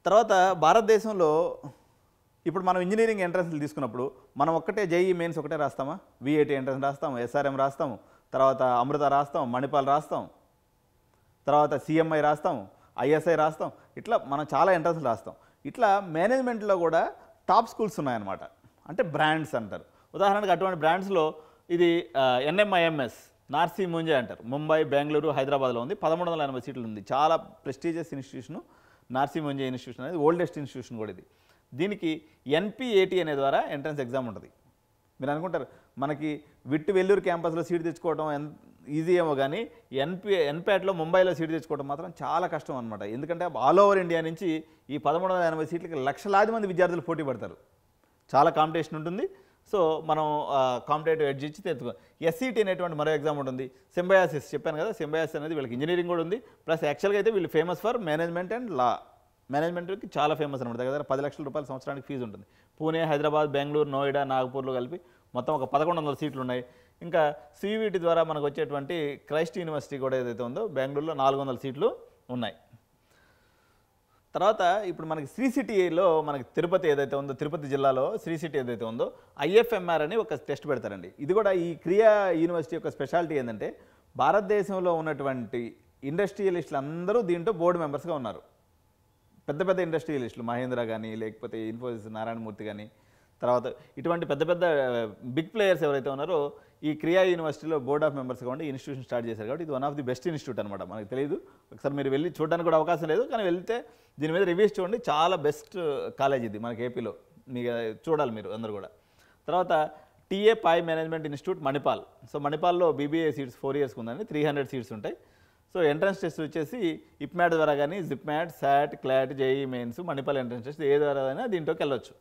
తర్వాత భారతదేశంలో ఇప్పుడు మనం ఇంజనీరింగ్ ఎంట్రన్స్లు తీసుకున్నప్పుడు మనం ఒక్కటే జేఈ మెయిన్స్ ఒకటే రాస్తామా? విఐటి ఎంట్రన్స్ రాస్తాము, ఎస్ఆర్ఎం రాస్తాము, తర్వాత అమృత రాస్తాం, మణిపాల్ రాస్తాం, తర్వాత సిఎంఐ రాస్తాం, ఐఎస్ఐ రాస్తాం, ఇట్లా మనం చాలా ఎంట్రన్స్లు రాస్తాం. ఇట్లా మేనేజ్మెంట్లో కూడా టాప్ స్కూల్స్ ఉన్నాయన్నమాట. అంటే బ్రాండ్స్ అంటారు. ఉదాహరణకు అటువంటి బ్రాండ్స్లో ఇది ఎన్ఎంఐఎంఎస్ నార్సీ ముంజే అంటారు. ముంబై, బెంగళూరు, హైదరాబాద్లో ఉంది. 1380 సీట్లు ఉంది. చాలా ప్రెస్టీజియస్ ఇన్స్టిట్యూషను నార్సీ ముంజే ఇన్స్టిట్యూషన్ అనేది. ఓల్డెస్ట్ ఇన్స్టిట్యూషన్ కూడా ఇది. దీనికి ఎన్పిఏటి అనే ద్వారా ఎంట్రన్స్ ఎగ్జామ్ ఉంటుంది. మీరు అనుకుంటారు మనకి విట్టు వెల్లూరు క్యాంపస్లో సీట్ తెచ్చుకోవడం ఈజీ ఏమో, కానీ ఎన్ప్యాట్లో ముంబైలో సీట్ తెచ్చుకోవడం మాత్రం చాలా కష్టం అనమాట. ఎందుకంటే ఆల్ ఓవర్ ఇండియా నుంచి ఈ 1380 సీట్లకి లక్షలాది మంది విద్యార్థులు పోటీ పడతారు. చాలా కాంపిటీషన్ ఉంటుంది. సో మనం కాంపిటేటివ్ ఎడ్జ్ ఇచ్చి తెచ్చుకో. ఎస్సీటీ అనేటువంటి మరో ఎగ్జామ్ ఉంటుంది. సింబయాసిస్ చెప్పాను కదా, సింబయాసిస్ అనేది వీళ్ళకి ఇంజనీరింగ్ కూడా ఉంది. ప్లస్ యాక్చువల్గా అయితే వీళ్ళు ఫేమస్ ఫర్ మేనేజ్మెంట్ అండ్ లా. మేనేజ్మెంట్కి చాలా ఫేమస్ అనమాట. దగ్గర 10 లక్షల రూపాయల సంవత్సరానికి ఫీజు ఉంటుంది. పూణే, హైదరాబాద్, బెంగళూరు, నోయిడా, నాగపూర్లో కలిపి మొత్తం ఒక 1100 సీట్లు ఉన్నాయి. ఇంకా సివిటి ద్వారా మనకు వచ్చేటువంటి క్రైస్ట్ యూనివర్సిటీ కూడా ఏదైతే ఉందో బెంగళూరులో 400 సీట్లు ఉన్నాయి. తర్వాత ఇప్పుడు మనకి శ్రీ సిటీలో మనకి తిరుపతి ఏదైతే ఉందో, తిరుపతి జిల్లాలో శ్రీ సిటీ ఏదైతే ఉందో ఐఎఫ్ఎంఆర్ అని ఒక టెస్ట్ పెడతారండి. ఇది కూడా ఈ క్రియా యూనివర్సిటీ యొక్క స్పెషాలిటీ ఏంటంటే భారతదేశంలో ఉన్నటువంటి ఇండస్ట్రియలిస్టులు అందరూ దీంట్లో బోర్డు మెంబర్స్గా ఉన్నారు. పెద్ద పెద్ద ఇండస్ట్రియలిస్టులు మహేంద్ర కానీ, లేకపోతే ఇన్ఫోసిస్ నారాయణమూర్తి కానీ, తర్వాత ఇటువంటి పెద్ద పెద్ద బిగ్ ప్లేయర్స్ ఎవరైతే ఉన్నారో ఈ క్రియా యూనివర్సిటీలో బోర్డ్ ఆఫ్ మెంబర్స్గా ఉండి ఇన్స్టిట్యూషన్ స్టార్ట్ చేశారు. కాబట్టి ఇది one of the best institute అనమాట. మనకు తెలియదు, ఒకసారి మీరు వెళ్ళి చూడడానికి కూడా అవకాశం లేదు, కానీ వెళ్తే దీని మీద రివ్యూస్ చూడండి. చాలా బెస్ట్ కాలేజ్ ఇది మనకి ఏపీలో. మీకు చూడాలి మీరు అందరూ కూడా. తర్వాత TA Pai management institute Manipal. So మణిపాల్లో బీబీఏ సీట్స్ 4 ఇయర్స్కి ఉందండి. 300 సీట్స్ ఉంటాయి. సో ఎంట్రన్స్ టెస్ట్ వచ్చేసి ఇప్మ్యాట్ ద్వారా కానీ, JIPMAT, SAT, CLAT, JEE Mains, Manipal entrance test ఏ ద్వారా అయినా దీంట్లోకి వెళ్ళొచ్చు.